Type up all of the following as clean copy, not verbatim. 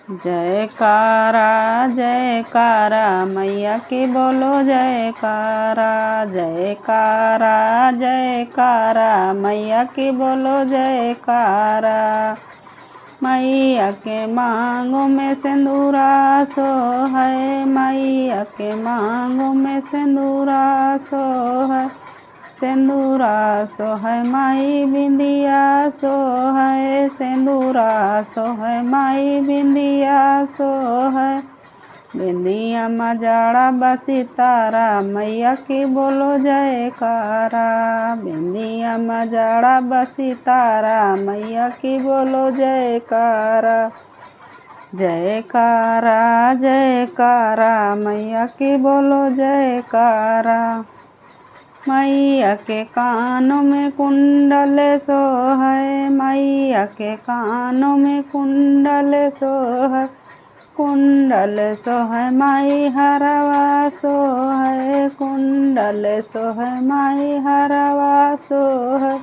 जयकारा जयकारा मैया की बोलो जयकारा। जयकारा जयकारा मैया की बोलो जयकारा। मैया के मांगों में सिंदूरा सो है, मैया के मांगों में सिंदूरा सो है। सिंदूरा सो है माई बिंदिया सो है, सिंदूरा सो है माई बिंदिया सो है। बिंदिया मजाड़ा बसी तारा मैया की बोलो जयकारा। बिंदिया मजाड़ा बसी तारा मैया की बोलो जयकारा। जयकारा जयकारा मैया की बोलो जयकारा। मैया के कानों में कुंडल सो है, मैया के कानों में कुंडल सो है। कुंडल सो है माई हरवा सो है, कुंडल सो है माई हरवा सो है।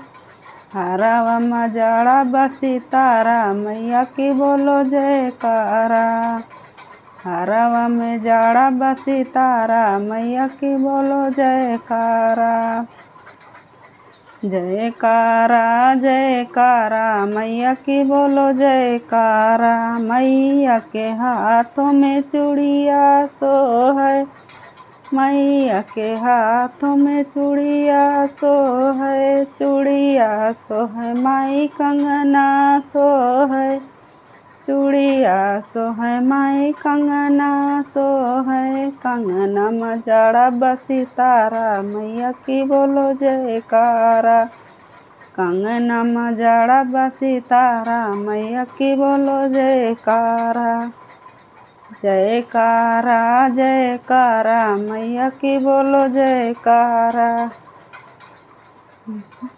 हरवा मजाड़ा बसी तारा मैया की बोलो जयकारा। हरवा में जाड़ा बसी तारा मैया की बोलो जयकारा। जयकारा जयकारा मैया की बोलो जयकारा। मैया के हाथों में चूड़िया सो है, मैया के हाथों में चूड़िया सो है। चूड़िया सो है माई कंगना सो है, चूड़िया सो है माई कंगना सो है। कंगना मजाड़ा बसी तारा मैया की बोलो जयकारा। कंगना मजाड़ा बसी तारा मैया की बोलो जयकारा। जयकारा जयकारा मैया की बोलो जयकारा।